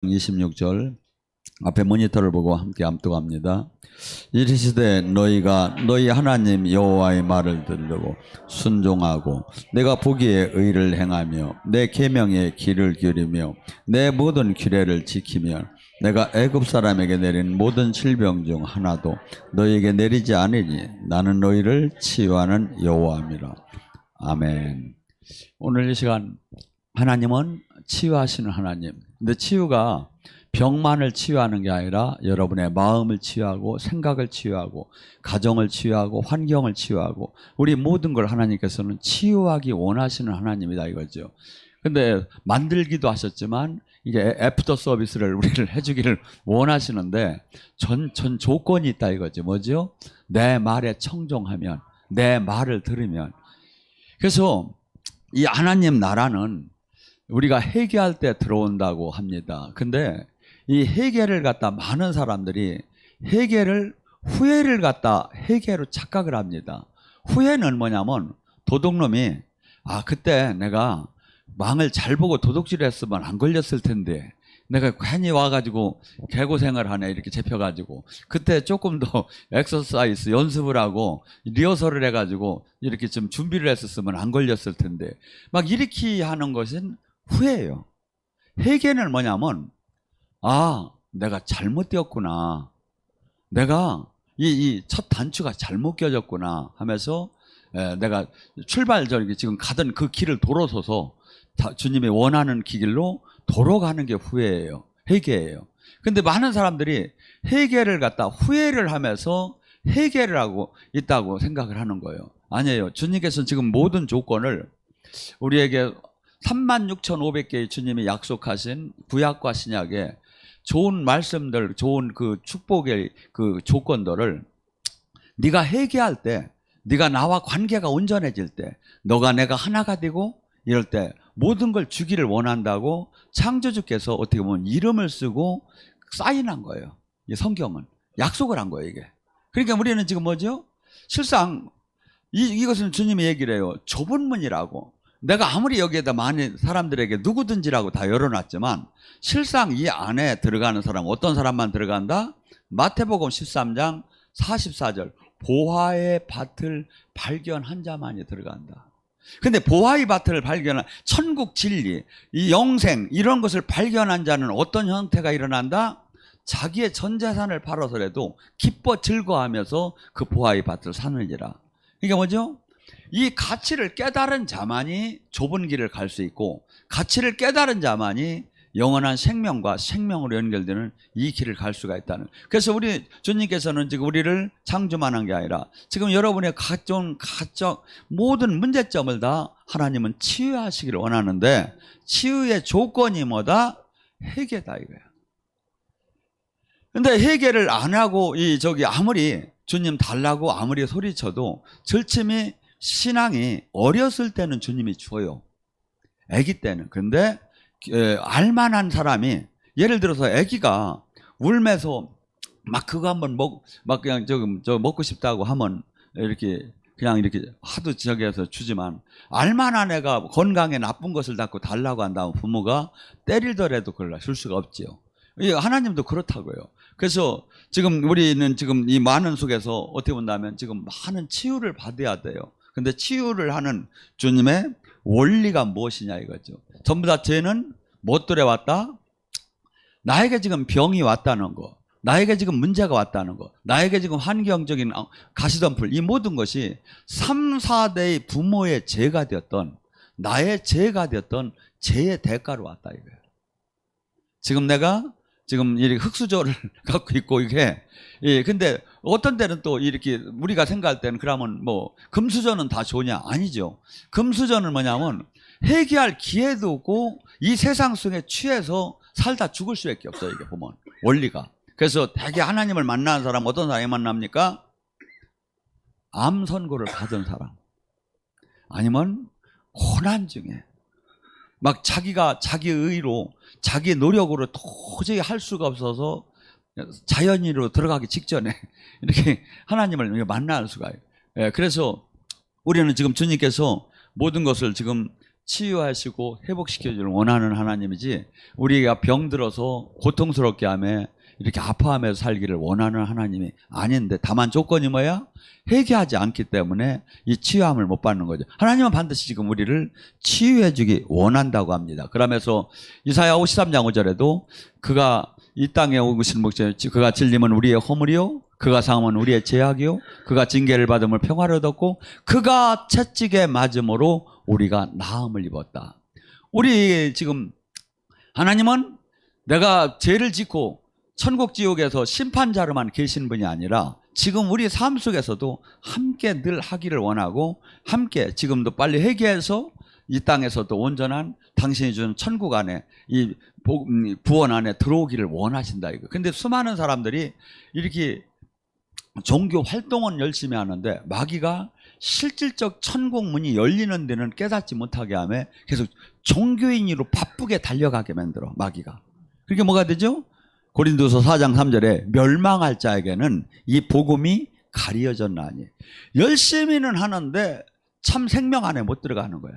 26절 앞에 모니터를 보고 함께 암독합니다. 이르시되 너희가 너희 하나님 여호와의 말을 듣고 순종하고 내가 보기에 의를 행하며 내 계명에 귀를 기울이며 내 모든 규례를 지키면 내가 애굽 사람에게 내린 모든 질병 중 하나도 너희에게 내리지 않으니 나는 너희를 치유하는 여호와입니다. 아멘. 오늘 이 시간 하나님은 치유하시는 하나님. 근데 치유가 병만을 치유하는 게 아니라 여러분의 마음을 치유하고 생각을 치유하고 가정을 치유하고 환경을 치유하고 우리 모든 걸 하나님께서는 치유하기 원하시는 하나님이다 이거죠. 근데 만들기도 하셨지만 이게 애프터 서비스를 우리를 해주기를 원하시는데 전 조건이 있다 이거죠. 뭐죠? 내 말에 청종하면, 내 말을 들으면. 그래서 이 하나님 나라는 우리가 회개할 때 들어온다고 합니다. 근데 이 회개를 갖다 많은 사람들이 후회를 갖다 회개로 착각을 합니다. 후회는 뭐냐면 도둑놈이 그때 내가 망을 잘 보고 도둑질 했으면 안 걸렸을 텐데 내가 괜히 와가지고 개고생을 하네 이렇게 잡혀가지고 그때 조금 더 엑서사이즈 연습을 하고 리허설을 해가지고 이렇게 좀 준비를 했었으면 안 걸렸을 텐데 막 이렇게 하는 것은 후회예요. 회개는 뭐냐면 내가 잘못되었구나. 내가 이 첫 단추가 잘못 껴졌구나 하면서 내가 출발적이 지금 가던 그 길을 돌아서서 주님이 원하는 길로 돌아가는 게 후회예요. 회개예요. 근데 많은 사람들이 회개를 갖다 후회를 하면서 회개를 하고 있다고 생각을 하는 거예요. 아니에요. 주님께서는 지금 모든 조건을 우리에게 36,500개의 주님이 약속하신 구약과 신약의 좋은 말씀들, 좋은 그 축복의 그 조건들을 네가 회개할 때, 네가 나와 관계가 온전해질 때, 너가 내가 하나가 되고 이럴 때 모든 걸 주기를 원한다고 창조주께서 어떻게 보면 이름을 쓰고 사인한 거예요. 이 성경은 약속을 한 거예요, 이게. 그러니까 우리는 지금 뭐죠? 실상 이것은 주님이 얘기를 해요. 좁은 문이라고. 내가 아무리 여기에다 많은 사람들에게 누구든지라고 다 열어놨지만 실상 이 안에 들어가는 사람 어떤 사람만 들어간다? 마태복음 13장 44절 보화의 밭을 발견한 자만이 들어간다. 근데 보화의 밭을 발견한 천국 진리, 이 영생 이런 것을 발견한 자는 어떤 형태가 일어난다? 자기의 전 재산을 팔아서라도 기뻐 즐거워하면서 그 보화의 밭을 사느니라. 이게 뭐죠? 이 가치를 깨달은 자만이 좁은 길을 갈 수 있고 가치를 깨달은 자만이 영원한 생명과 생명으로 연결되는 이 길을 갈 수가 있다는. 그래서 우리 주님께서는 지금 우리를 창조만 한 게 아니라 지금 여러분의 각종 모든 문제점을 다 하나님은 치유하시기를 원하는데 치유의 조건이 뭐다? 회개다 이거야. 근데 회개를 안 하고 아무리 주님 달라고 아무리 소리쳐도 절침이 신앙이 어렸을 때는 주님이 줘요. 아기 때는. 근데 알만한 사람이 예를 들어서 아기가 울면서 막 그거 한번 그냥 먹고 싶다고 하면 이렇게 그냥 이렇게 하도 저기해서 주지만 알만한 애가 건강에 나쁜 것을 자꾸 달라고 한다면 부모가 때리더라도 그걸 줄 수가 없지요. 하나님도 그렇다고요. 그래서 지금 우리는 지금 이 많은 속에서 어떻게 본다면 지금 많은 치유를 받아야 돼요. 근데 치유를 하는 주님의 원리가 무엇이냐 이거죠. 전부 다 죄는 못 들어왔다? 나에게 지금 병이 왔다는 거, 나에게 지금 문제가 왔다는 거, 나에게 지금 환경적인 가시덤불 이 모든 것이 3, 4대의 부모의 죄가 되었던 나의 죄가 되었던 죄의 대가로 왔다 이거예요. 지금 내가 지금 이렇게 흙수저를 갖고 있고 이게 근데 어떤 때는 또 이렇게 우리가 생각할 때는 그러면 뭐 금수저는 다 좋냐? 아니죠. 금수저는 뭐냐면 회개할 기회도 없고 이 세상 속에 취해서 살다 죽을 수밖에 없어요. 이게 보면 원리가. 그래서 되게 하나님을 만나는 사람 어떤 사람이 만납니까? 암 선고를 받은 사람 아니면 고난 중에 막 자기가 자기 의로 자기 노력으로 도저히 할 수가 없어서 자연인으로 들어가기 직전에 이렇게 하나님을 만날 수가 있어요. 그래서 우리는 지금 주님께서 모든 것을 지금 치유하시고 회복시켜주를 원하는 하나님이지, 우리가 병들어서 고통스럽게 하며 이렇게 아파하면서 살기를 원하는 하나님이 아닌데, 다만 조건이 뭐야? 회개하지 않기 때문에 이 치유함을 못 받는 거죠. 하나님은 반드시 지금 우리를 치유해주기 원한다고 합니다. 그러면서 이사야 53장 5절에도 그가 이 땅에 오신 목적, 그가 질림은 우리의 허물이요, 그가 상함은 우리의 죄악이요, 그가 징계를 받음을 평화를 얻었고 그가 채찍에 맞음으로 우리가 나음을 입었다. 우리 지금 하나님은 내가 죄를 짓고 천국 지옥에서 심판자로만 계신 분이 아니라 지금 우리 삶 속에서도 함께 늘 하기를 원하고, 함께 지금도 빨리 회개해서 이 땅에서도 온전한 당신이 주는 천국 안에, 이 구원 안에 들어오기를 원하신다 이거. 근데 수많은 사람들이 이렇게 종교 활동은 열심히 하는데 마귀가 실질적 천국 문이 열리는 데는 깨닫지 못하게 하며 계속 종교인으로 바쁘게 달려가게 만들어, 마귀가. 그게 뭐가 되죠? 고린도서 4장 3절에 멸망할 자에게는 이 복음이 가리어졌나니. 열심히는 하는데 참 생명 안에 못 들어가는 거야.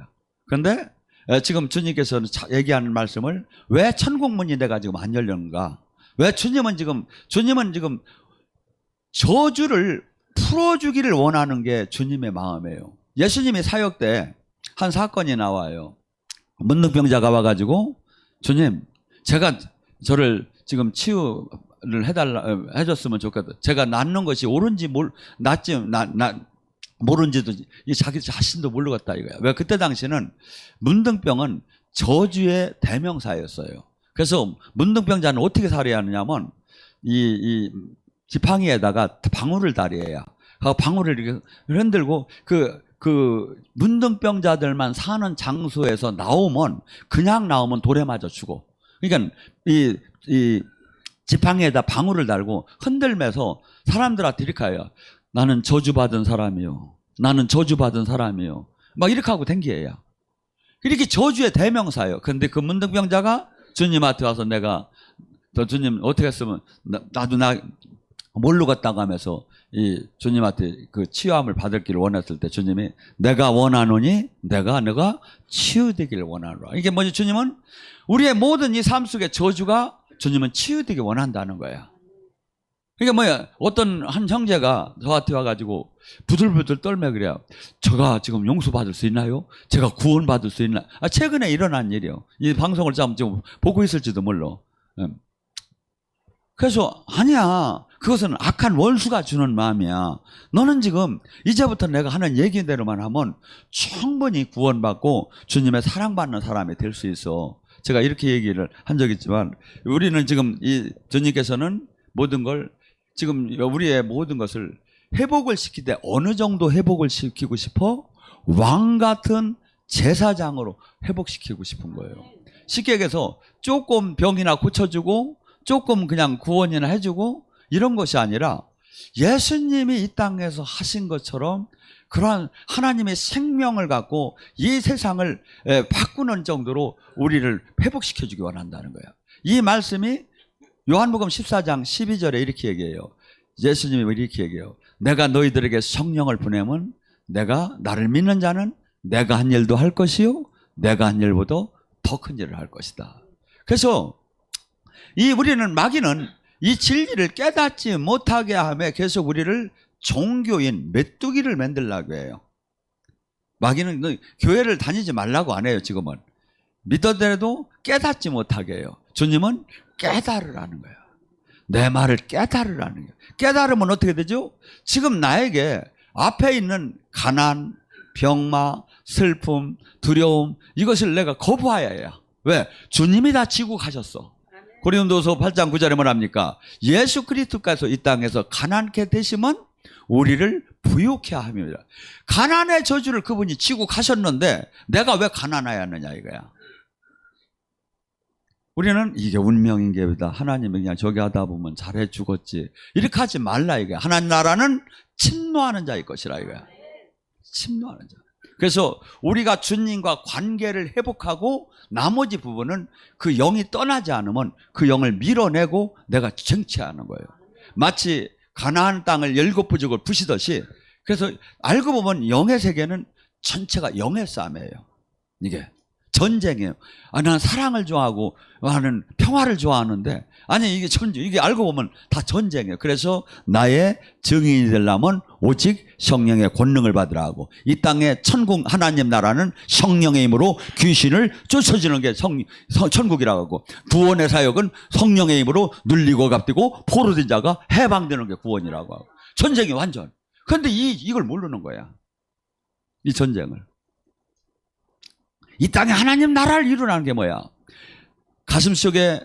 그런데 지금 주님께서는 얘기하는 말씀을, 왜 천국 문이 내가 지금 안 열렸는가? 왜 주님은 지금 저주를 풀어주기를 원하는 게 주님의 마음이에요. 예수님이 사역 때 한 사건이 나와요. 문둥병자가 와가지고, 주님, 제가 저를 지금 치유를 해줬으면 좋겠다. 제가 낫는 것이 옳은지 모른지도 이 자기 자신도 모르겠다 이거야. 왜? 그때 당시는 문둥병은 저주의 대명사였어요. 그래서 문둥병자는 어떻게 살해야 하느냐면 이 지팡이에다가 방울을 달여야, 방울을 이렇게 흔들고 그 문둥병자들만 사는 장소에서 나오면, 그냥 나오면 돌에 맞아 죽어. 그러니까 이 지팡이에다 방울을 달고 흔들면서 사람들한테 이렇게 해요. 나는 저주받은 사람이요, 나는 저주받은 사람이요, 막 이렇게 하고 댕기해요. 이렇게 저주의 대명사예요. 근데 그 문둥병자가 주님한테 와서, 내가 주님 어떻게 했으면 나도 모르겠다고 하면서 이 주님한테 그 치유함을 받을 길을 원했을 때, 주님이 내가 원하노니 내가 치유되기를 원하노라. 이게 뭐지? 주님은 우리의 모든 이 삶 속의 저주가 주님은 치유되기 원한다는 거야. 이게 뭐야? 어떤 한 형제가 저한테 와가지고 부들부들 떨며 그래요. 제가 지금 용서받을 수 있나요? 제가 구원받을 수 있나? 최근에 일어난 일이요. 이 방송을 지금 보고 있을지도 몰라. 그래서 아니야, 그것은 악한 원수가 주는 마음이야. 너는 지금 이제부터 내가 하는 얘기대로만 하면 충분히 구원받고 주님의 사랑받는 사람이 될 수 있어. 제가 이렇게 얘기를 한 적이 있지만, 우리는 지금 주님께서는 모든 걸, 지금 우리의 모든 것을 회복을 시키되 어느 정도 회복을 시키고 싶어? 왕 같은 제사장으로 회복시키고 싶은 거예요. 쉽게 얘기해서 조금 병이나 고쳐주고 조금 그냥 구원이나 해주고 이런 것이 아니라, 예수님이 이 땅에서 하신 것처럼 그러한 하나님의 생명을 갖고 이 세상을 바꾸는 정도로 우리를 회복시켜주기 원한다는 거예요. 이 말씀이 요한복음 14장 12절에 이렇게 얘기해요. 예수님이 이렇게 얘기해요. 내가 너희들에게 성령을 보내면 내가 나를 믿는 자는 내가 한 일도 할 것이요, 내가 한 일보다 더 큰 일을 할 것이다. 그래서 우리는, 마귀는 이 진리를 깨닫지 못하게 하며 계속 우리를 종교인, 메뚜기를 만들려고 해요. 마귀는 교회를 다니지 말라고 안 해요. 지금은 믿어도 깨닫지 못하게 해요. 주님은 깨달으라는 거예요. 내 말을 깨달으라는 거예요. 깨달으면 어떻게 되죠? 지금 나에게 앞에 있는 가난, 병마, 슬픔, 두려움, 이것을 내가 거부해야 해요. 왜? 주님이 다 지고 가셨어. 고린도서 8장 9절에 뭐랍니까? 예수 그리스도께서 이 땅에서 가난케 되시면 우리를 부유케 함이라. 가난의 저주를 그분이 지고 가셨는데 내가 왜 가난해야 하느냐 이거야. 우리는 이게 운명인 게다, 하나님이 그냥 저기 하다 보면 잘해 주겠지, 이렇게 하지 말라 이거야. 하나님 나라는 침노하는 자일 것이라 이거야. 침노하는 자. 그래서 우리가 주님과 관계를 회복하고 나머지 부분은 그 영이 떠나지 않으면 그 영을 밀어내고 내가 쟁취하는 거예요. 마치 가나안 땅을 7부족을 부시듯이. 그래서 알고 보면 영의 세계는 전체가 영의 싸움이에요. 이게 전쟁이에요. 나는 사랑을 좋아하고 나는 평화를 좋아하는데 아니 이게 전쟁, 이게 알고 보면 다 전쟁이에요. 그래서 나의 증인이 되려면 오직 성령의 권능을 받으라고. 이 땅에 천국 하나님 나라는 성령의 힘으로 귀신을 쫓아주는 게 천국이라고 하고, 구원의 사역은 성령의 힘으로 눌리고 갚디고 포로된 자가 해방되는 게 구원이라고 하고. 전쟁이 완전. 그런데 이걸 모르는 거야. 이 전쟁을. 이 땅에 하나님 나라를 이루라는 게 뭐야? 가슴속에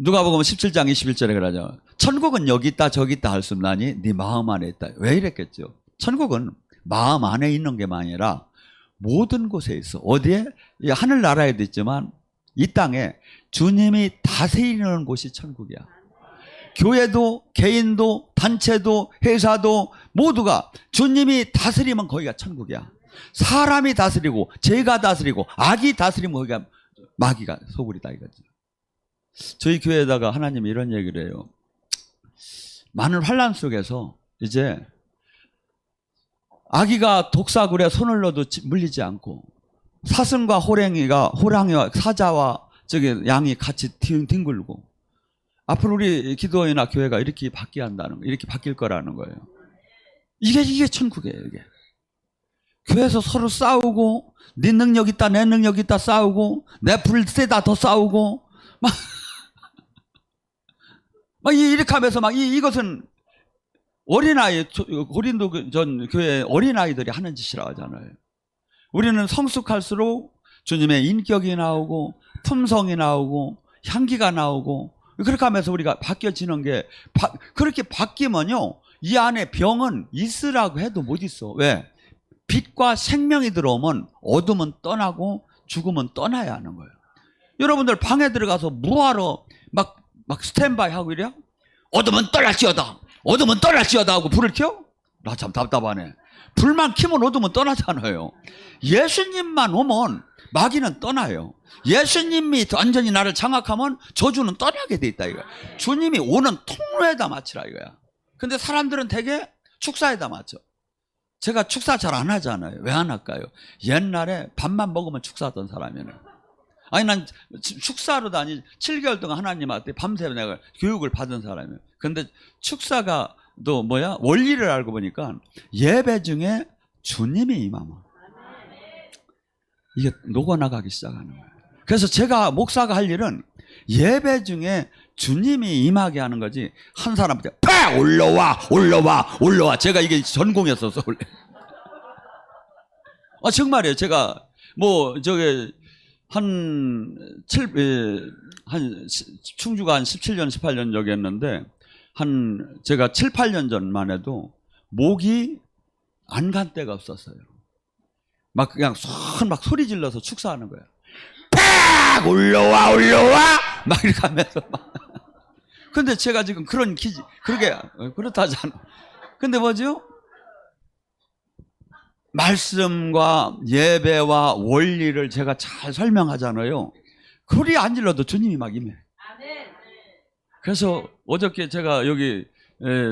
누가복음 17장 21절에 그러죠. 천국은 여기 있다 저기 있다 할 수 없나니 네 마음 안에 있다. 왜 이랬겠죠? 천국은 마음 안에 있는 게 아니라 모든 곳에 있어. 어디에? 하늘나라에도 있지만 이 땅에 주님이 다스리는 곳이 천국이야. 교회도 개인도 단체도 회사도 모두가 주님이 다스리면 거기가 천국이야. 사람이 다스리고 죄가 다스리고 악이 다스리면 거기가 마귀가 소굴이다 이거지. 저희 교회에다가 하나님이 이런 얘기를 해요. 많은 환난 속에서 이제 아기가 독사굴에 손을 넣어도 물리지 않고 사슴과 호랑이와 사자와 양이 같이 뒹굴고 앞으로 우리 기도회나 교회가 이렇게 바뀌어야 한다는 거, 이렇게 바뀔 거라는 거예요. 이게 천국이에요, 이게. 교회에서 서로 싸우고, 네 능력 있다, 내 능력 있다 싸우고, 내 불 세다 더 싸우고, 막 이렇게 하면서 이것은 어린아이, 고린도 전 교회 어린아이들이 하는 짓이라고 하잖아요. 우리는 성숙할수록 주님의 인격이 나오고, 품성이 나오고, 향기가 나오고, 그렇게 하면서 우리가 바뀌어지는 게, 그렇게 바뀌면요, 이 안에 병은 있으라고 해도 못 있어. 왜? 빛과 생명이 들어오면 어둠은 떠나고 죽음은 떠나야 하는 거예요. 여러분들 방에 들어가서 뭐하러 막 스탠바이 하고 이래요? 어둠은 떠날지어다. 어둠은 떠날지어다 하고 불을 켜? 나 참 답답하네. 불만 켜면 어둠은 떠나잖아요. 예수님만 오면 마귀는 떠나요. 예수님이 완전히 나를 장악하면 저주는 떠나게 돼 있다 이거야. 주님이 오는 통로에다 맞추라 이거야. 근데 사람들은 되게 축사에다 맞춰. 제가 축사 잘 안 하잖아요. 왜 안 할까요? 옛날에 밥만 먹으면 축사하던 사람이네. 아니 난 축사로 다니 7개월 동안 하나님한테 밤새 내가 교육을 받은 사람이에요. 근데 축사가 또 뭐야? 원리를 알고 보니까 예배 중에 주님이 임하면 이게 녹아나가기 시작하는 거예요. 그래서 제가 목사가 할 일은 예배 중에 주님이 임하게 하는 거지 한 사람한테 파! 올라와 제가 이게 전공이었어서 원래. 정말이에요. 제가 충주가 한 17년 18년 저기 했는데 제가 7, 8년 전만 해도 목이 안 간 때가 없었어요. 막 그냥 막 소리 질러서 축사하는 거예요. 팍! 올라와! 막 이렇게 하면서 막. 근데 제가 지금 그렇다잖아. 근데 뭐죠? 말씀과 예배와 원리를 제가 잘 설명하잖아요. 소리 안 질러도 주님이 막 임해. 그래서 어저께 제가 여기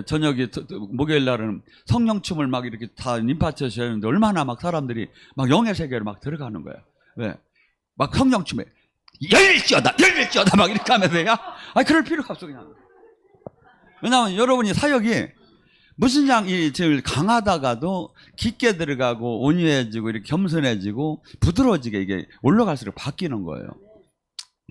저녁에 목요일 날은 성령춤을 막 이렇게 다 님파처에서 했는데 얼마나 막 사람들이 막 영의 세계로 막 들어가는 거야. 왜? 막 성령춤에 열릴지어다 막 이렇게 하면서 그럴 필요가 없어 그냥. 왜냐하면 여러분이 사역이 무슨 양이 제일 강하다가도 깊게 들어가고 온유해지고 이렇게 겸손해지고 부드러워지게 이게 올라갈수록 바뀌는 거예요.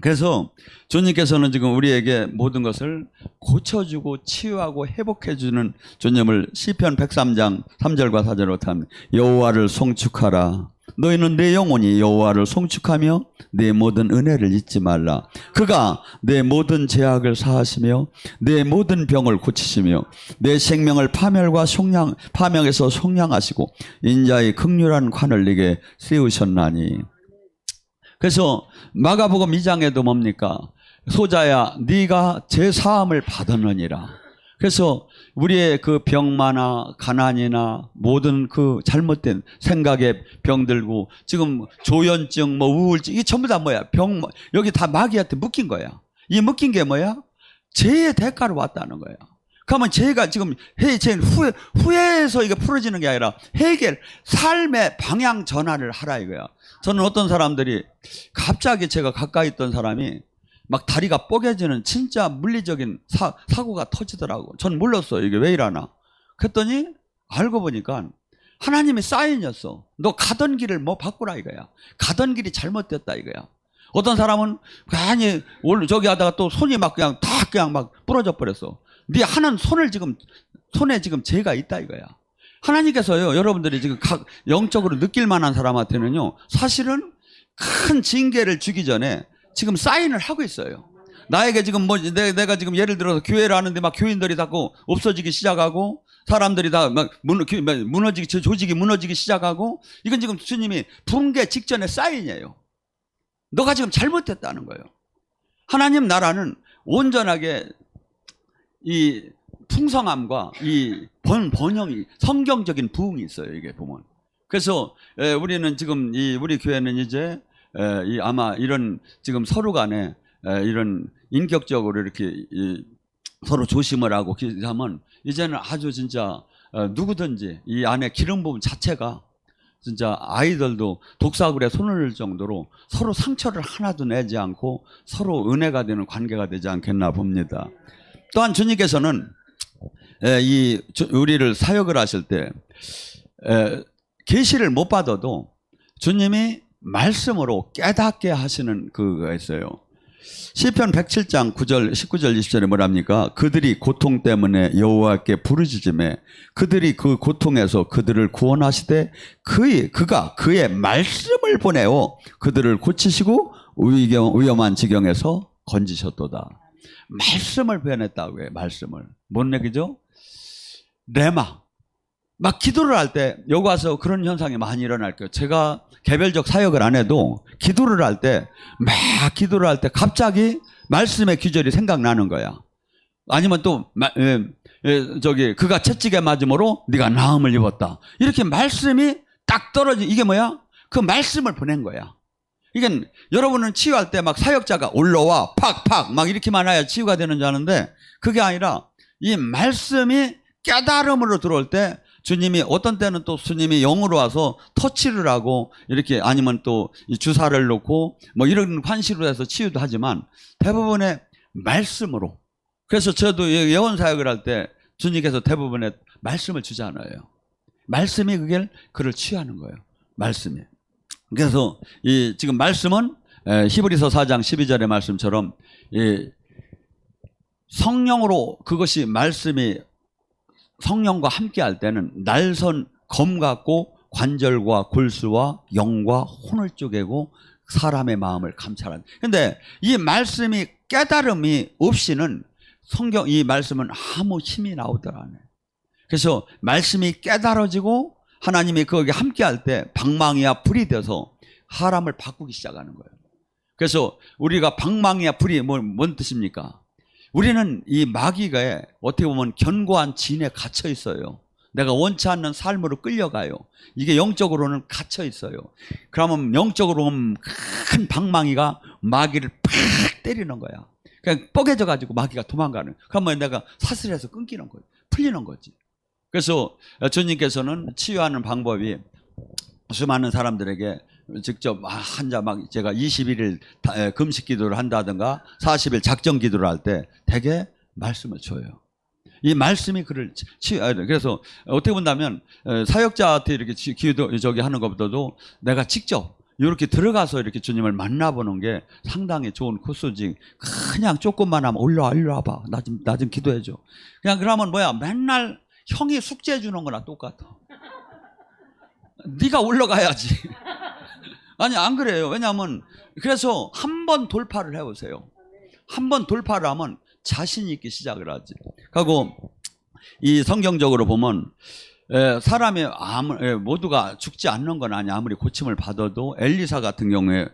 그래서 주님께서는 지금 우리에게 모든 것을 고쳐주고 치유하고 회복해주는 주님을 시편 103장 3절과 4절로 합니다. 여호와를 송축하라. 너희는 내 영혼이 여호와를 송축하며 내 모든 은혜를 잊지 말라. 그가 내 모든 죄악을 사하시며 내 모든 병을 고치시며 내 생명을 파멸에서 속량하시고 인자의 극률한 관을 네게 세우셨나니. 그래서 마가복음 2장에도 뭡니까? 소자야 네가 죄사함을 받았느니라. 그래서 우리의 그 병마나 가난이나 모든 그 잘못된 생각의 병들고 지금 조현증 우울증 이게 전부 다 뭐야? 여기 다 마귀한테 묶인 거야. 이 묶인 게 뭐야? 죄의 대가로 왔다는 거야. 그러면 제가 지금 제 후회해서 이게 풀어지는 게 아니라 해결, 삶의 방향 전환을 하라 이거야. 저는 어떤 사람들이 갑자기 제가 가까이 있던 사람이 막 다리가 뽀개지는 진짜 물리적인 사고가 터지더라고. 전 몰랐어요. 이게 왜 이러나. 그랬더니 알고 보니까 하나님의 사인이었어. 너 가던 길을 뭐 바꾸라 이거야. 가던 길이 잘못됐다 이거야. 어떤 사람은 괜히 저기 하다가 또 손이 막 그냥 막 부러져 버렸어. 네 하는 손에 지금 죄가 있다 이거야. 하나님께서요, 여러분들이 지금 영적으로 느낄 만한 사람한테는요, 사실은 큰 징계를 주기 전에 지금 사인을 하고 있어요. 나에게 지금 내가 지금 예를 들어서 교회를 하는데 막 교인들이 자꾸 없어지기 시작하고 사람들이 다 막 무너지기, 조직이 무너지기 시작하고, 이건 지금 주님이 붕괴 직전의 사인이에요. 너가 지금 잘못됐다는 거예요. 하나님 나라는 온전하게 이 풍성함과 이 번영이, 성경적인 부흥이 있어요. 이게 보면. 그래서 우리는 지금 우리 교회는 이제 아마 이런 지금 서로 간에 이런 인격적으로 이렇게 서로 조심을 하고 하면 이제는 아주 진짜 누구든지 이 안에 기름 부분 자체가 진짜 아이들도 독사굴에 손을 넣을 정도로 서로 상처를 하나도 내지 않고 서로 은혜가 되는 관계가 되지 않겠나 봅니다. 또한 주님께서는 우리를 사역을 하실 때 계시를 못 받아도 주님이 말씀으로 깨닫게 하시는 그거가 있어요. 시편 107장 9절 19절 20절에 뭐랍니까? 그들이 고통 때문에 여호와께 부르짖음에 그들이 그 고통에서 그들을 구원하시되 그가 그의 말씀을 보내어 그들을 고치시고 위험한 지경에서 건지셨도다. 말씀을 보냈다고 해요. 말씀을. 뭔 얘기죠? 레마. 막 기도를 할 때 여기 와서 그런 현상이 많이 일어날 거예요. 제가 개별적 사역을 안 해도 기도를 할 때 갑자기 말씀의 귀절이 생각나는 거야. 아니면 또 그가 채찍에 맞음으로 네가 나음을 입었다. 이렇게 말씀이 딱 이게 뭐야? 그 말씀을 보낸 거야. 이게 여러분은 치유할 때 막 사역자가 올라와 팍팍 막 이렇게만 해야 치유가 되는 줄 아는데, 그게 아니라 이 말씀이 깨달음으로 들어올 때 주님이 어떤 때는 또 주님이 영으로 와서 터치를 하고 이렇게, 아니면 또 주사를 놓고 뭐 이런 환시로 해서 치유도 하지만 대부분의 말씀으로. 그래서 저도 예언 사역을 할 때 주님께서 대부분의 말씀을 주잖아요. 말씀이 그를 치유하는 거예요. 말씀이. 그래서 지금 말씀은 히브리서 4장 12절의 말씀처럼 성령으로, 그것이 말씀이 성령과 함께 할 때는 날선 검 같고 관절과 골수와 영과 혼을 쪼개고 사람의 마음을 감찰하는. 근데 이 말씀이 깨달음이 없이는 이 말씀은 아무 힘이 나오더라. 그래서 말씀이 깨달아지고 하나님이 거기에 함께 할 때 방망이와 불이 돼서 사람을 바꾸기 시작하는 거예요. 그래서 우리가 방망이와 불이 뭔 뜻입니까? 우리는 이 마귀가 어떻게 보면 견고한 진에 갇혀 있어요. 내가 원치 않는 삶으로 끌려가요. 이게 영적으로는 갇혀 있어요. 그러면 영적으로 큰 방망이가 마귀를 팍 때리는 거야. 그냥 뻐개져 가지고 마귀가 도망가는. 그러면 내가 사슬에서 끊기는 거예요. 풀리는 거지. 그래서 주님께서는 치유하는 방법이 수많은 사람들에게 직접 제가 21일 금식 기도를 한다든가 40일 작정 기도를 할 때 되게 말씀을 줘요. 이 말씀이 그를 그래서 어떻게 본다면 사역자한테 이렇게 기도 하는 것보다도 내가 직접 이렇게 들어가서 이렇게 주님을 만나보는 게 상당히 좋은 코스지. 그냥 조금만 하면 일로 와봐. 나 좀 기도해줘. 그냥 그러면 뭐야? 맨날 형이 숙제해 주는 거나 똑같아. 네가 올라가야지. 아니, 안 그래요. 왜냐하면 그래서 한 번 돌파를 해보세요. 한 번 돌파를 하면 자신 있게 시작을 하지. 그리고 이 성경적으로 보면 사람이 모두가 죽지 않는 건 아니, 아무리 고침을 받아도 엘리사 같은 경우에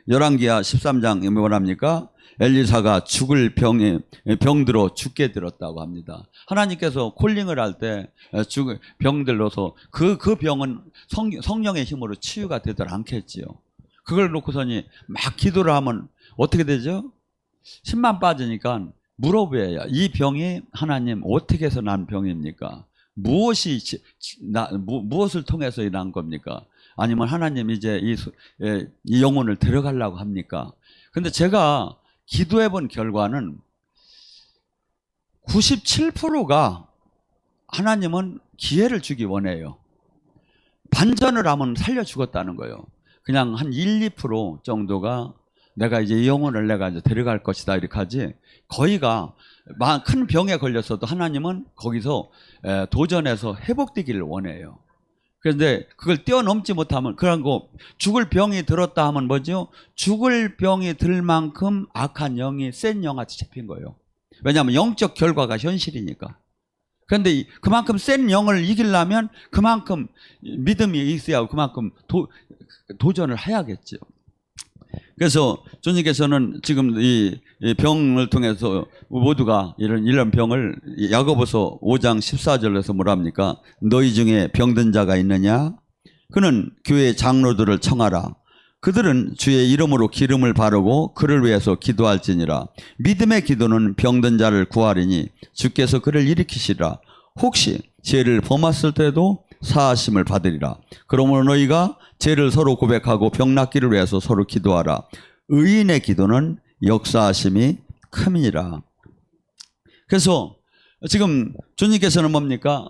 열왕기하 13장 뭐랍니까? 엘리사가 죽을 병들어 죽게 들었다고 합니다. 하나님께서 콜링을 할 때 병들어서 그 병은 성령의 힘으로 치유가 되더라 않겠지요. 그걸 놓고서니 막 기도를 하면 어떻게 되죠? 힘만 빠지니까 물어봐야 이 병이 하나님 어떻게 해서 난 병입니까? 무엇을 통해서 일어난 겁니까? 아니면 하나님 이제 이 영혼을 데려가려고 합니까? 근데 제가 기도해 본 결과는 97%가 하나님은 기회를 주기 원해요. 반전을 하면 살려 죽었다는 거예요. 그냥 한 1, 2% 정도가 내가 이제 이 영혼을 내가 이제 데려갈 것이다 이렇게 하지, 거의가 큰 병에 걸렸어도 하나님은 거기서 도전해서 회복되기를 원해요. 그런데 그걸 뛰어넘지 못하면, 그런 거 죽을 병이 들었다 하면 뭐죠? 죽을 병이 들 만큼 악한 영이 센 영한테 잡힌 거예요. 왜냐하면 영적 결과가 현실이니까. 그런데 그만큼 센 영을 이기려면 그만큼 믿음이 있어야 하고 그만큼 도전을 해야겠죠. 그래서 주님께서는 지금 이 병을 통해서 모두가 이런 병을, 야고보서 5장 14절에서 뭐랍니까? 너희 중에 병든 자가 있느냐? 그는 교회 장로들을 청하라. 그들은 주의 이름으로 기름을 바르고 그를 위해서 기도할지니라. 믿음의 기도는 병든 자를 구하리니 주께서 그를 일으키시리라. 혹시 죄를 범했을 때도 사하심을 받으리라. 그러므로 너희가 죄를 서로 고백하고 병 낫기를 위해서 서로 기도하라. 의인의 기도는 역사하심이 큼이니라. 그래서 지금 주님께서는 뭡니까?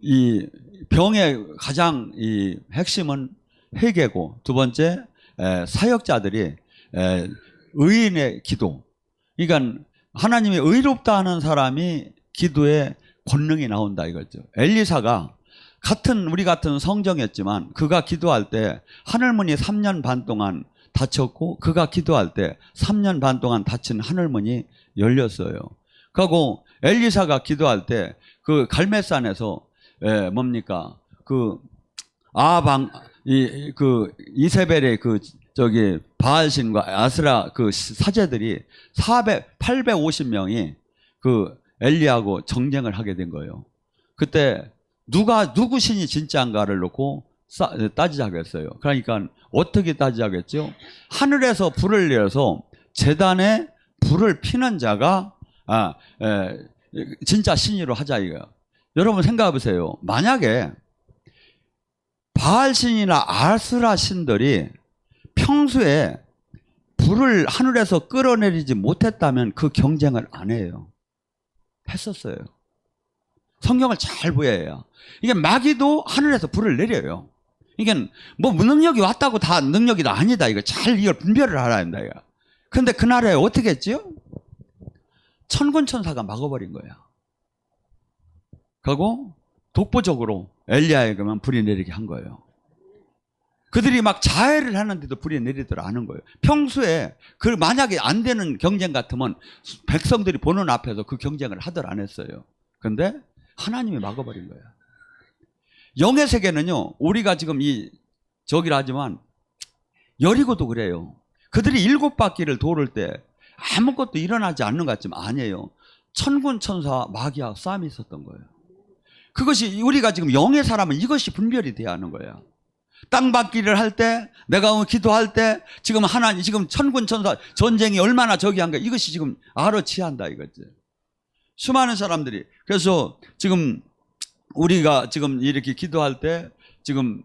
이 병의 가장 이 핵심은 회개고, 두 번째 사역자들이 의인의 기도. 그러니까 하나님이 의롭다 하는 사람이 기도에 권능이 나온다 이거죠. 엘리사가 우리 같은 성정이었지만 그가 기도할 때 하늘문이 3년 반 동안 닫혔고, 그가 기도할 때 3년 반 동안 닫힌 하늘문이 열렸어요. 그리고 엘리사가 기도할 때 그 갈멜산에서 뭡니까? 그 이세벨의 바알신과 아스라 그 사제들이 850명이 그 엘리야하고 정쟁을 하게 된 거예요. 그때 누구 신이 진짜인가를 놓고 따지자고 했어요. 그러니까 어떻게 따지자고 했죠? 하늘에서 불을 내려서 제단에 불을 피는 자가 진짜 신이로 하자 이거예요. 여러분 생각해 보세요. 만약에 바알 신이나 아스라 신들이 평소에 불을 하늘에서 끌어내리지 못했다면 그 경쟁을 안 해요. 했었어요. 성경을 잘 보여야 해요. 이게 마귀도 하늘에서 불을 내려요. 이게 뭐 능력이 왔다고 다 능력이 아니다. 이거 잘 이걸 분별을 알아야 한다. 이거. 근데 그날에 어떻게 했지요? 천군천사가 막아버린 거야. 그리고 독보적으로 엘리야에게만 불이 내리게 한 거예요. 그들이 막 자해를 하는데도 불이 내리더라 하는 거예요. 평소에 만약에 안 되는 경쟁 같으면 백성들이 보는 앞에서 그 경쟁을 하들 안 했어요. 근데 하나님이 막아버린 거예요. 영의 세계는요, 우리가 지금 저기를 하지만 여리고도 그래요. 그들이 7바퀴를 도를 때 아무것도 일어나지 않는 것 같지만 아니에요. 천군천사 마귀와 싸움이 있었던 거예요. 그것이 우리가 지금 영의 사람은 이것이 분별이 돼야 하는 거예요. 땅받기를 할 때, 내가 기도할 때, 지금 지금 천군천사 전쟁이 얼마나 한가, 이것이 지금 알아채한다 이거지. 수많은 사람들이. 그래서 지금 우리가 지금 이렇게 기도할 때, 지금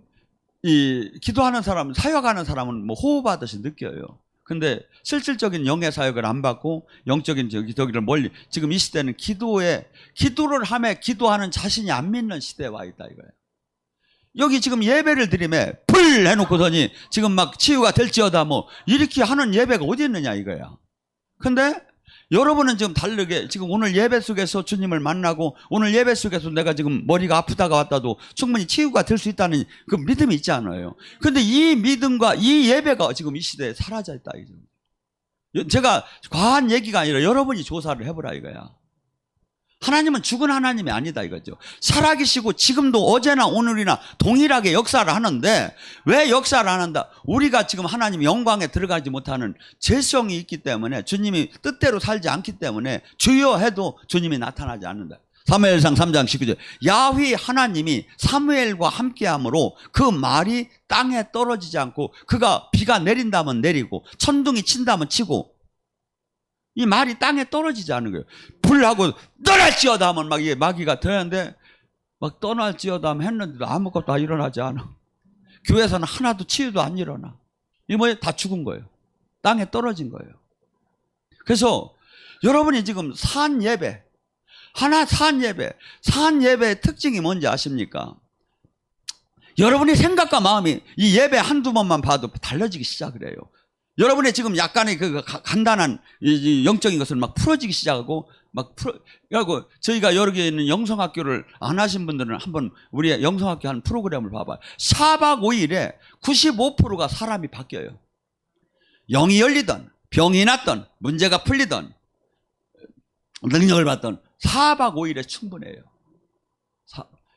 기도하는 사람, 사역하는 사람은 뭐 호흡하듯이 느껴요. 근데 실질적인 영의 사역을 안 받고 영적인 저기를 멀리, 지금 이 시대는 기도를 하며 기도하는 자신이 안 믿는 시대에 와 있다 이거예요. 여기 지금 예배를 드리며 불 해놓고서니 지금 막 치유가 될지어다 뭐 이렇게 하는 예배가 어디 있느냐 이거야. 근데 여러분은 지금 다르게 지금 오늘 예배 속에서 주님을 만나고 오늘 예배 속에서 내가 지금 머리가 아프다가 왔다도 충분히 치유가 될 수 있다는 그 믿음이 있지 않아요. 근데 이 믿음과 이 예배가 지금 이 시대에 사라져 있다 이거죠. 제가 과한 얘기가 아니라 여러분이 조사를 해보라 이거야. 하나님은 죽은 하나님이 아니다 이거죠. 살아계시고 지금도 어제나 오늘이나 동일하게 역사를 하는데 왜 역사를 안 한다? 우리가 지금 하나님 영광에 들어가지 못하는 죄성이 있기 때문에, 주님이 뜻대로 살지 않기 때문에 주여 해도 주님이 나타나지 않는다. 사무엘상 3장 19절 야훼 하나님이 사무엘과 함께함으로 그 말이 땅에 떨어지지 않고 그가 비가 내린다면 내리고 천둥이 친다면 치고 이 말이 땅에 떨어지지 않는 거예요. 불하고 떠날지어다 하면 막 이게 마귀가 되는데 막 떠날지어다 하면 했는데도 아무것도 다 일어나지 않아. 교회에서는 하나도 치유도 안 일어나. 이게 뭐예요? 다 죽은 거예요. 땅에 떨어진 거예요. 그래서 여러분이 지금 산 예배의 특징이 뭔지 아십니까? 여러분의 생각과 마음이 이 예배 한두 번만 봐도 달라지기 시작을 해요. 여러분의 지금 약간의 그 간단한 영적인 것을 막 풀어지기 시작하고 그리고 저희가 여기 있는 영성학교를 안 하신 분들은 한번 우리 영성학교 한 프로그램을 봐봐요. 4박 5일에 95%가 사람이 바뀌어요. 영이 열리던, 병이 났던, 문제가 풀리던, 능력을 받던 4박 5일에 충분해요.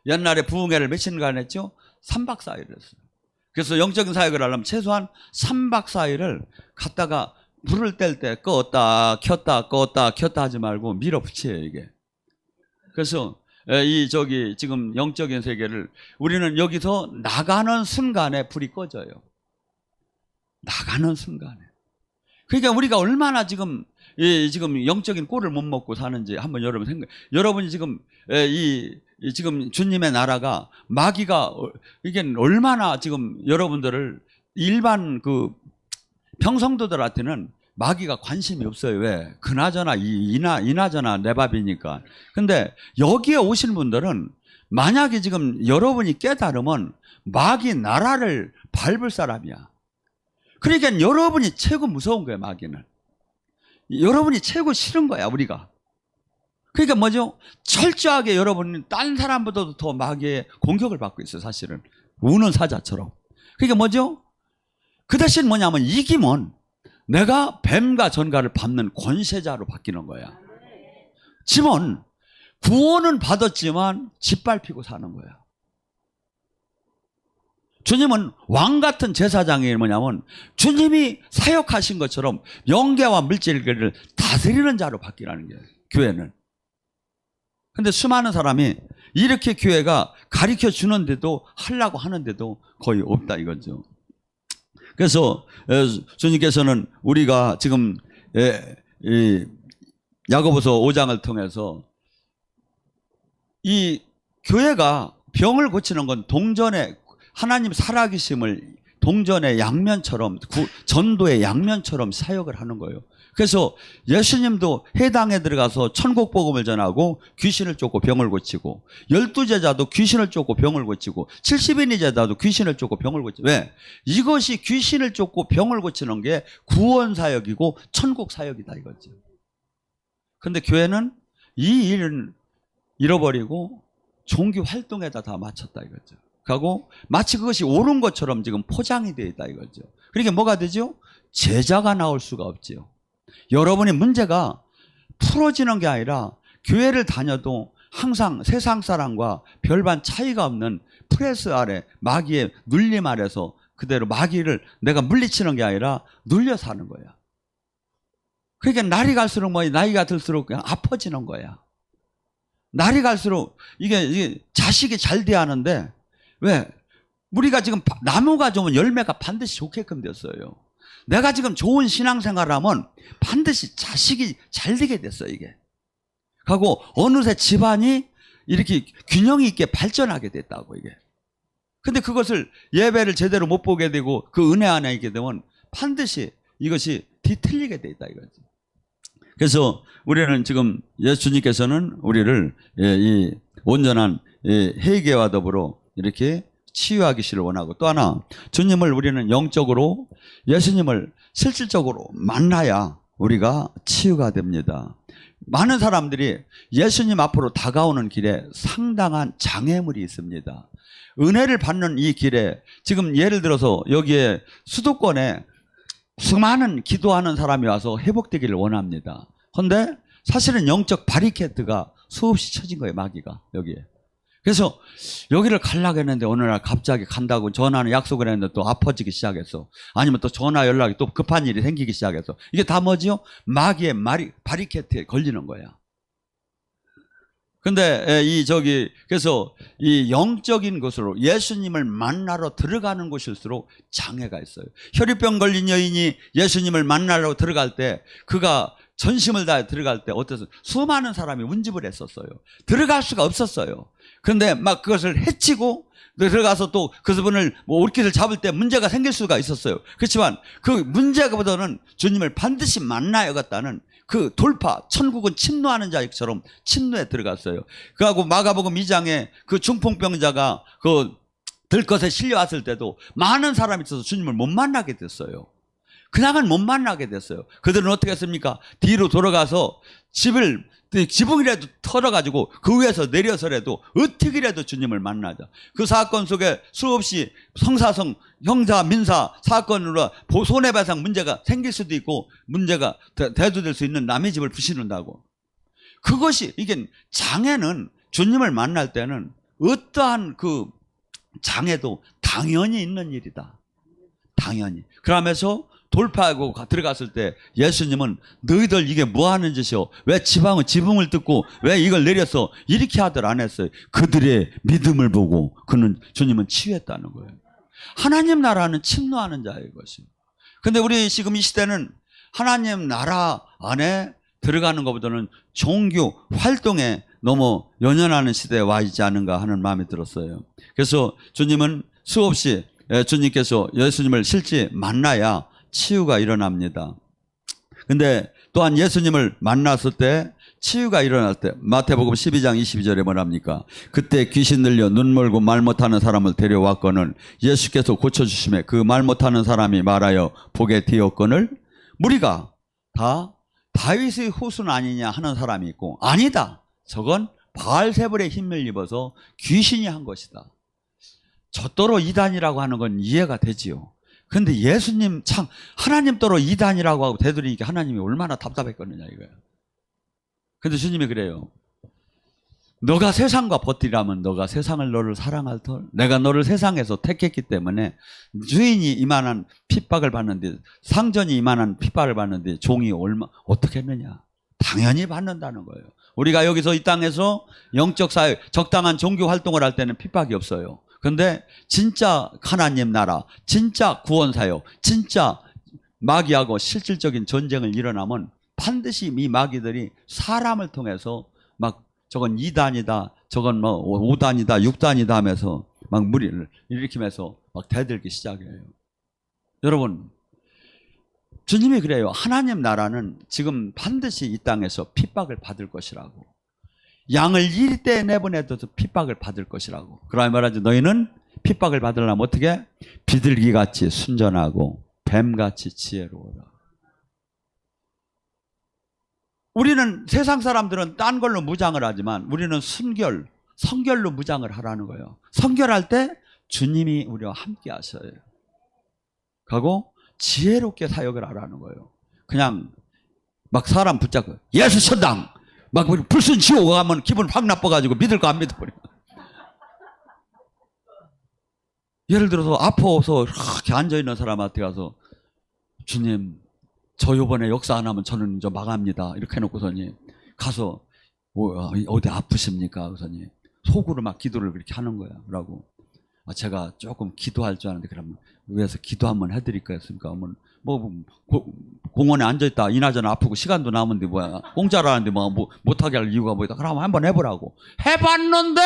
옛날에 부흥회를 며칠간 했죠? 3박 4일 했어요. 그래서 영적인 사역을 하려면 최소한 3박 4일을 갔다가 불을 뗄 때 껐다 켰다 하지 말고 밀어붙여요, 이게. 그래서 지금 영적인 세계를 우리는 여기서 나가는 순간에 불이 꺼져요. 나가는 순간에. 그러니까 우리가 얼마나 지금 영적인 꼴을 못 먹고 사는지 한번 여러분 여러분이 지금 지금 주님의 나라가 마귀가 이게 얼마나 지금 여러분들을 일반 그 평성도들한테는 마귀가 관심이 없어요. 왜? 그나저나 이나저나 내 밥이니까. 근데 여기에 오신 분들은 만약에 지금 여러분이 깨달으면 마귀 나라를 밟을 사람이야. 그러니까 여러분이 최고 무서운 거예요, 마귀는. 여러분이 최고 싫은 거야, 우리가. 그러니까 뭐죠? 철저하게 여러분은 딴 사람보다도 더 마귀의 공격을 받고 있어요, 사실은. 우는 사자처럼. 그러니까 뭐죠? 그 대신 뭐냐면 이기면 내가 뱀과 전갈을 밟는 권세자로 바뀌는 거야. 지면 구원은 받았지만 짓밟히고 사는 거야. 주님은 왕 같은 제사장이 뭐냐면 주님이 사역하신 것처럼 영계와 물질을 다스리는 자로 바뀌라는 거예요, 교회는. 근데 수많은 사람이 이렇게 교회가 가르쳐 주는데도 하려고 하는데도 거의 없다 이거죠. 그래서 주님께서는 우리가 지금 야고보서 5장을 통해서 이 교회가 병을 고치는 건 동전의 하나님 살아계심을 동전의 양면처럼 전도의 양면처럼 사역을 하는 거예요. 그래서 예수님도 해당에 들어가서 천국 복음을 전하고 귀신을 쫓고 병을 고치고 12제자도 귀신을 쫓고 병을 고치고 70인의 제자도 귀신을 쫓고 병을 고치고 왜? 이것이 귀신을 쫓고 병을 고치는 게 구원 사역이고 천국 사역이다 이거죠. 그런데 교회는 이 일을 잃어버리고 종교 활동에다 다 맞췄다 이거죠. 하고 마치 그것이 옳은 것처럼 지금 포장이 되어 있다 이거죠. 그러니까 뭐가 되죠? 제자가 나올 수가 없지요. 여러분의 문제가 풀어지는 게 아니라 교회를 다녀도 항상 세상 사람과 별반 차이가 없는 프레스 아래 마귀의 눌림 아래서 그대로 마귀를 내가 물리치는 게 아니라 눌려 사는 거야. 그러니까 날이 갈수록 나이가 들수록 그냥 아파지는 거야. 날이 갈수록 이게 자식이 잘 돼야 하는데 왜? 우리가 지금 나무가 좋으면 열매가 반드시 좋게끔 됐어요. 내가 지금 좋은 신앙생활을 하면 반드시 자식이 잘 되게 됐어요, 이게. 하고 어느새 집안이 이렇게 균형 있게 발전하게 됐다고, 이게. 근데 그것을 예배를 제대로 못 보게 되고 그 은혜 안에 있게 되면 반드시 이것이 뒤틀리게 돼 있다, 이거지. 그래서 우리는 지금 예수님께서는 우리를 이 온전한 회개와 더불어 이렇게 치유하기를 원하고 또 하나 주님을 우리는 영적으로 예수님을 실질적으로 만나야 우리가 치유가 됩니다. 많은 사람들이 예수님 앞으로 다가오는 길에 상당한 장애물이 있습니다. 은혜를 받는 이 길에 지금 예를 들어서 여기에 수도권에 수많은 기도하는 사람이 와서 회복되기를 원합니다. 그런데 사실은 영적 바리케이트가 수없이 쳐진 거예요, 마귀가 여기에. 그래서 여기를 가려고 했는데 어느 날 갑자기 간다고 전화는 약속을 했는데 또 아파지기 시작했어. 아니면 또 전화 연락이 또 급한 일이 생기기 시작했어. 이게 다 뭐지요? 마귀의 바리케이트에 걸리는 거야. 근데 그래서 이 영적인 것으로 예수님을 만나러 들어가는 곳일수록 장애가 있어요. 혈유병 걸린 여인이 예수님을 만나러 들어갈 때 그가 전심을 다해 들어갈 때 어때서 수많은 사람이 운집을 했었어요. 들어갈 수가 없었어요. 그런데 막 그것을 해치고 들어가서 또 그분을 옷깃을 잡을 때 문제가 생길 수가 있었어요. 그렇지만 그 문제보다는 주님을 반드시 만나야겠다는 그 돌파, 천국은 침노하는 자처럼 침노에 들어갔어요. 그하고 마가복음 2장에 그 중풍병자가 그 들것에 실려왔을 때도 많은 사람이 있어서 주님을 못 만나게 됐어요. 그냥은 못 만나게 됐어요. 그들은 어떻게 했습니까? 뒤로 돌아가서 지붕이라도 털어가지고 그 위에서 내려서라도 어떻게라도 주님을 만나자. 그 사건 속에 수없이 성사성, 형사, 민사 사건으로 손해배상 문제가 생길 수도 있고 문제가 대두될 수 있는 남의 집을 부시는다고. 그것이 이게 장애는 주님을 만날 때는 어떠한 그 장애도 당연히 있는 일이다. 당연히. 그러면서 돌파하고 들어갔을 때 예수님은 너희들 이게 뭐 하는 짓이요? 왜 지붕을 뜯고 왜 이걸 내려서 이렇게 하들 안 했어요? 그들의 믿음을 보고 주님은 치유했다는 거예요. 하나님 나라는 침노하는 자의 것이에요. 근데 우리 지금 이 시대는 하나님 나라 안에 들어가는 것보다는 종교 활동에 너무 연연하는 시대에 와 있지 않은가 하는 마음이 들었어요. 그래서 주님은 수없이 주님께서 예수님을 실제 만나야 치유가 일어납니다. 근데 또한 예수님을 만났을 때 치유가 일어날 때 마태복음 12장 22절에 뭐랍니까? 그때 귀신 들려 눈 멀고 말 못하는 사람을 데려왔거늘 예수께서 고쳐주심에 그 말 못하는 사람이 말하여 보게 되었거늘 무리가 다 다윗의 후손 아니냐 하는 사람이 있고 아니다. 저건 바알세불의 힘을 입어서 귀신이 한 것이다. 저더러 이단이라고 하는 건 이해가 되지요. 근데 예수님 참 하나님 더러 이단이라고 하고 되돌리니까 하나님이 얼마나 답답했거든요 이거예요. 근데 주님이 그래요. 너가 세상과 버티려면 너가 세상을 너를 사랑할 터 내가 너를 세상에서 택했기 때문에 주인이 이만한 핍박을 받는데 상전이 이만한 핍박을 받는데 종이 어떻게 했느냐. 당연히 받는다는 거예요. 우리가 여기서 이 땅에서 영적 사회 적당한 종교 활동을 할 때는 핍박이 없어요. 그런데 진짜 하나님 나라, 진짜 구원사역, 진짜 마귀하고 실질적인 전쟁을 일어나면 반드시 이 마귀들이 사람을 통해서 막 저건 2단이다, 저건 뭐 5단이다, 6단이다 하면서 막 무리를 일으키면서 막 대들기 시작해요. 여러분, 주님이 그래요. 하나님 나라는 지금 반드시 이 땅에서 핍박을 받을 것이라고. 양을 일대에 내보내도 핍박을 받을 것이라고. 그러나 말하지 너희는 핍박을 받으려면 어떻게? 비둘기같이 순전하고 뱀같이 지혜로워라. 우리는 세상 사람들은 딴 걸로 무장을 하지만 우리는 성결로 무장을 하라는 거예요. 성결할 때 주님이 우리와 함께 하셔요. 하고 지혜롭게 사역을 하라는 거예요. 그냥 막 사람 붙잡고 예수 천당 막 불순 지옥 가면 기분 확 나빠가지고 믿을 거 안 믿어버려. 예를 들어서 아파서 이렇게 앉아있는 사람한테 가서 주님 저 요번에 역사 안 하면 저는 이제 망합니다 이렇게 해놓고서니 가서 어디 아프십니까? 그러더니 속으로 막 기도를 그렇게 하는 거야. 그러고 제가 조금 기도할 줄 아는데 그러면 위에서 기도 한번 해드릴까 했습니까? 뭐 공원에 앉아있다 이나저나 아프고 시간도 남은데 뭐야 공짜로 하는데 뭐 못하게 할 이유가 뭐다. 그럼 한번 해보라고 해봤는데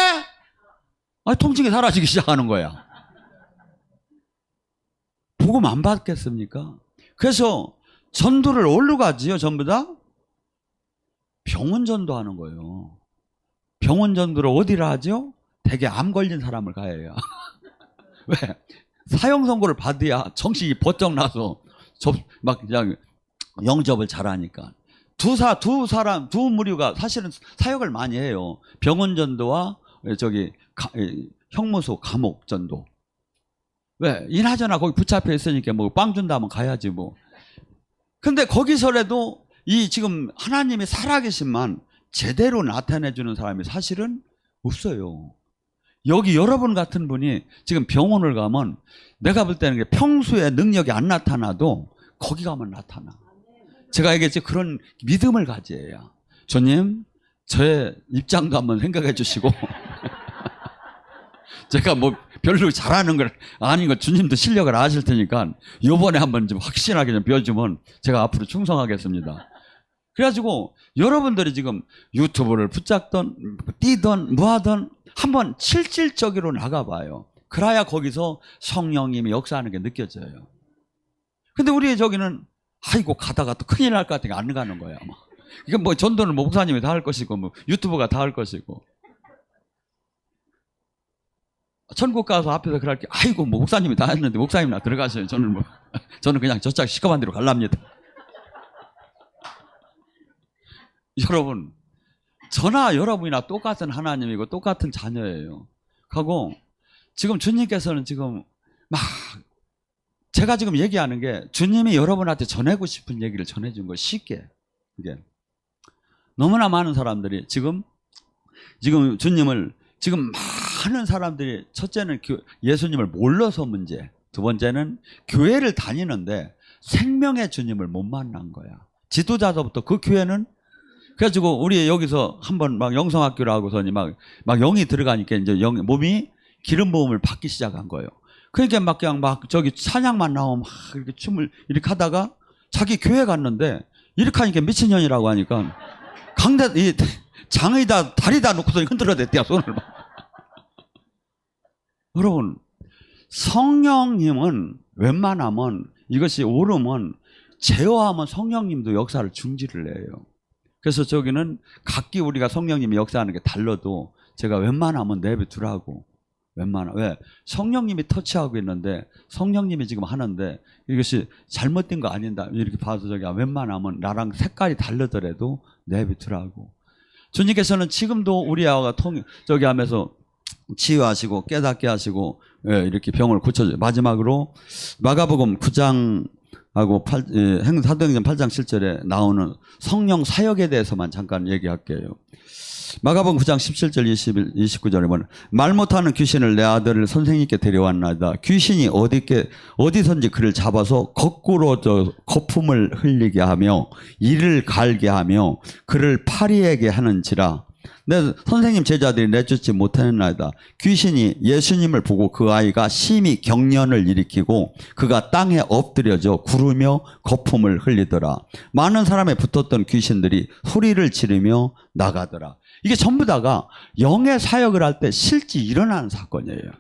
통증이 사라지기 시작하는 거야. 복음 안 받겠습니까? 그래서 전도를 어디로 가지요? 전부 다 병원 전도하는 거예요. 병원 전도를 어디로 하죠? 되게 암 걸린 사람을 가야 해요. 왜? 사형 선고를 받아야 정신이 번쩍 나서 막 그냥 영접을 잘하니까. 두 무리가 사실은 사역을 많이 해요. 병원 전도와 형무소 감옥 전도. 왜? 이나저나 거기 붙잡혀 있으니까 뭐 빵 준다면 가야지 뭐. 근데 거기서라도 이 지금 하나님이 살아계신만 제대로 나타내주는 사람이 사실은 없어요. 여기 여러분 같은 분이 지금 병원을 가면 내가 볼 때는 평소에 능력이 안 나타나도 거기 가면 나타나. 제가 얘기했지 그런 믿음을 가져야. 주님 저의 입장도 한번 생각해 주시고 제가 뭐 별로 잘하는 걸 아닌 걸 주님도 실력을 아실 테니까 요번에 한번 좀 확실하게 좀 비워주면 제가 앞으로 충성하겠습니다. 그래가지고 여러분들이 지금 유튜브를 붙잡던 뛰던 뭐하던 한번 실질적으로 나가봐요. 그래야 거기서 성령님이 역사하는 게 느껴져요. 근데 우리 저기는 아이고 가다가 또 큰일 날 것 같으니까 안 가는 거야. 이건 뭐 전도는 목사님이 다 할 것이고 뭐 유튜브가 다 할 것이고. 천국 가서 앞에서 그럴게 아이고 뭐 목사님이 다 했는데 목사님이나 들어가셔요. 저는 그냥 저짝 시커먼 데로 갈랍니다. 여러분 저나 여러분이나 똑같은 하나님이고 똑같은 자녀예요. 하고 지금 주님께서는 지금 막 제가 지금 얘기하는 게 주님이 여러분한테 전하고 싶은 얘기를 전해준 거 쉽게. 이게 너무나 많은 사람들이 지금 주님을 지금 많은 사람들이 첫째는 예수님을 몰라서 문제, 두 번째는 교회를 다니는데 생명의 주님을 못 만난 거야. 지도자서부터 그 교회는 그래가지고 우리 여기서 한번 막 영성학교를 하고서니 막 영이 들어가니까 이제 몸이 기름 부음을 받기 시작한 거예요. 그러니까 막 그냥 막 저기 찬양만 나오면 막 이렇게 춤을 이렇게 하다가 자기 교회 갔는데 이렇게 하니까 미친년이라고 하니까 이 장의다 다리다 놓고서 흔들어댔대요 손을 막. 여러분 성령님은 웬만하면 이것이 옳으면 제어하면 성령님도 역사를 중지를 해요. 그래서 저기는 각기 우리가 성령님이 역사하는 게 달라도 제가 웬만하면 내비두라고. 왜? 성령님이 터치하고 있는데 성령님이 지금 하는데 이것이 잘못된 거 아닌다 이렇게 봐서 저기 웬만하면 나랑 색깔이 다르더라도 내비두라고. 주님께서는 지금도 우리와 저기 하면서 치유하시고 깨닫게 하시고 이렇게 병을 고쳐줘요. 마지막으로 마가복음 9장 하고 사도행전 8장 7절에 나오는 성령 사역에 대해서만 잠깐 얘기할게요. 마가복음 9장 17절 29절에 보면 말 못하는 귀신을 내 아들을 선생님께 데려왔나이다. 귀신이 어디선지 그를 잡아서 거꾸로 거품을 흘리게 하며 이를 갈게 하며 그를 파리하게 하는지라. 내 선생님 제자들이 내쫓지 못하였나이다. 귀신이 예수님을 보고 그 아이가 심히 경련을 일으키고 그가 땅에 엎드려져 구르며 거품을 흘리더라. 많은 사람에 붙었던 귀신들이 소리를 지르며 나가더라. 이게 전부 다가 영의 사역을 할 때 실제 일어나는 사건이에요.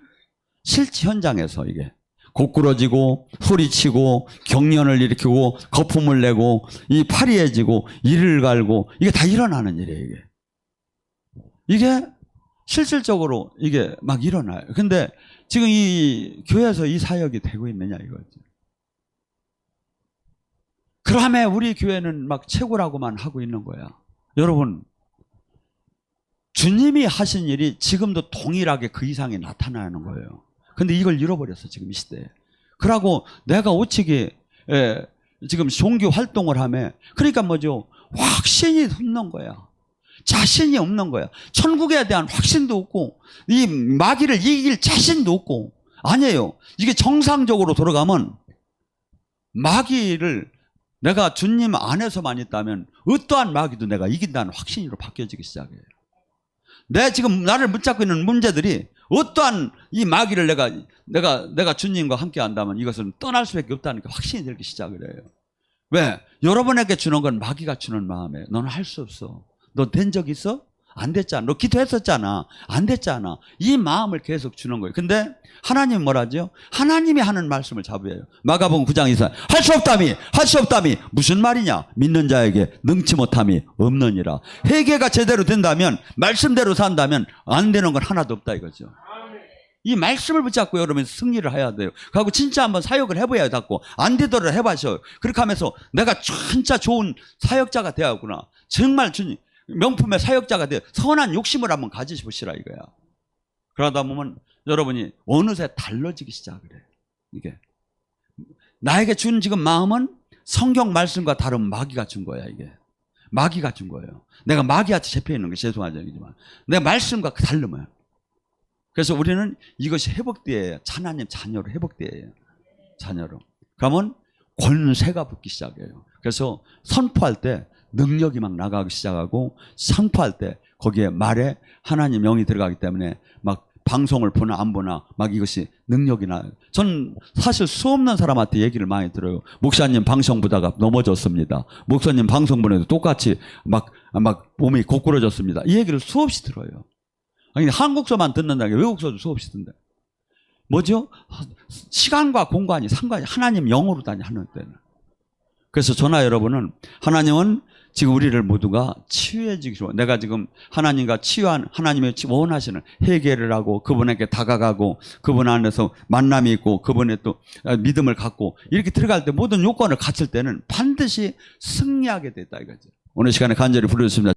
실제 현장에서 이게 고꾸러지고 소리치고 경련을 일으키고 거품을 내고 이 파리해지고 이를 갈고 이게 다 일어나는 일이에요. 이게 실질적으로 이게 막 일어나요. 근데 지금 이 교회에서 이 사역이 되고 있느냐 이거죠. 그러면 우리 교회는 막 최고라고만 하고 있는 거야. 여러분 주님이 하신 일이 지금도 동일하게 그 이상이 나타나는 거예요. 근데 이걸 잃어버렸어 지금 이 시대에. 그러고 내가 오치게 지금 종교 활동을 하며 그러니까 뭐죠? 확신이 없는 거야. 자신이 없는 거야. 천국에 대한 확신도 없고 이 마귀를 이길 자신도 없고. 아니에요. 이게 정상적으로 돌아가면 마귀를 내가 주님 안에서만 있다면 어떠한 마귀도 내가 이긴다는 확신으로 바뀌어지기 시작해요. 지금 나를 붙잡고 있는 문제들이 어떠한 이 마귀를 내가 주님과 함께 한다면 이것은 떠날 수밖에 없다는 게 확신이 들기 시작을 해요. 왜? 여러분에게 주는 건 마귀가 주는 마음에 너는 할 수 없어. 너 된 적 있어? 안 됐잖아. 너 기도했었잖아. 안 됐잖아. 이 마음을 계속 주는 거예요. 근데 하나님은 뭐라죠? 하나님이 하는 말씀을 잡으래요. 마가복음 9장 24. 할 수 없다미. 할 수 없다미. 무슨 말이냐? 믿는 자에게 능치 못함이 없느니라. 회개가 제대로 된다면 말씀대로 산다면 안 되는 건 하나도 없다 이거죠. 이 말씀을 붙잡고 여러분 승리를 해야 돼요. 그리고 진짜 한번 사역을 해봐야 닫고 안 되더라도 해봐셔요. 그렇게 하면서 내가 진짜 좋은 사역자가 되었구나. 정말 주님 명품의 사역자가 돼 선한 욕심을 한번 가지시보시라 이거야. 그러다 보면 여러분이 어느새 달라지기 시작을 해. 이게 나에게 준 지금 마음은 성경 말씀과 다른 마귀가 준 거야. 이게 마귀가 준 거예요. 내가 마귀한테 잡혀 있는 게 죄송한 얘기지만 내 말씀과 다르면. 그래서 우리는 이것이 회복되어야 하나님 자녀로 회복되어야 자녀로. 그러면 권세가 붙기 시작해요. 그래서 선포할 때 능력이 막 나가기 시작하고 선포할 때 거기에 말에 하나님 영이 들어가기 때문에 막 방송을 보나 안 보나 막 이것이 능력이나 전 사실 수 없는 사람한테 얘기를 많이 들어요. 목사님 방송 보다가 넘어졌습니다. 목사님 방송 보내도 똑같이 막 몸이 고꾸라졌습니다. 이 얘기를 수없이 들어요. 아니 한국서만 듣는다 게 외국서도 수없이 듣는다. 뭐죠? 시간과 공간이 상관이 하나님 영으로 다니 하는 때는. 그래서 저나 여러분은 하나님은 지금 우리를 모두가 치유해지기로 내가 지금 하나님과 치유한 하나님의 원하시는 회개를 하고 그분에게 다가가고 그분 안에서 만남이 있고 그분의 또 믿음을 갖고 이렇게 들어갈 때 모든 요건을 갖출 때는 반드시 승리하게 됐다 이거죠. 오늘 시간에 간절히 부르셨습니다.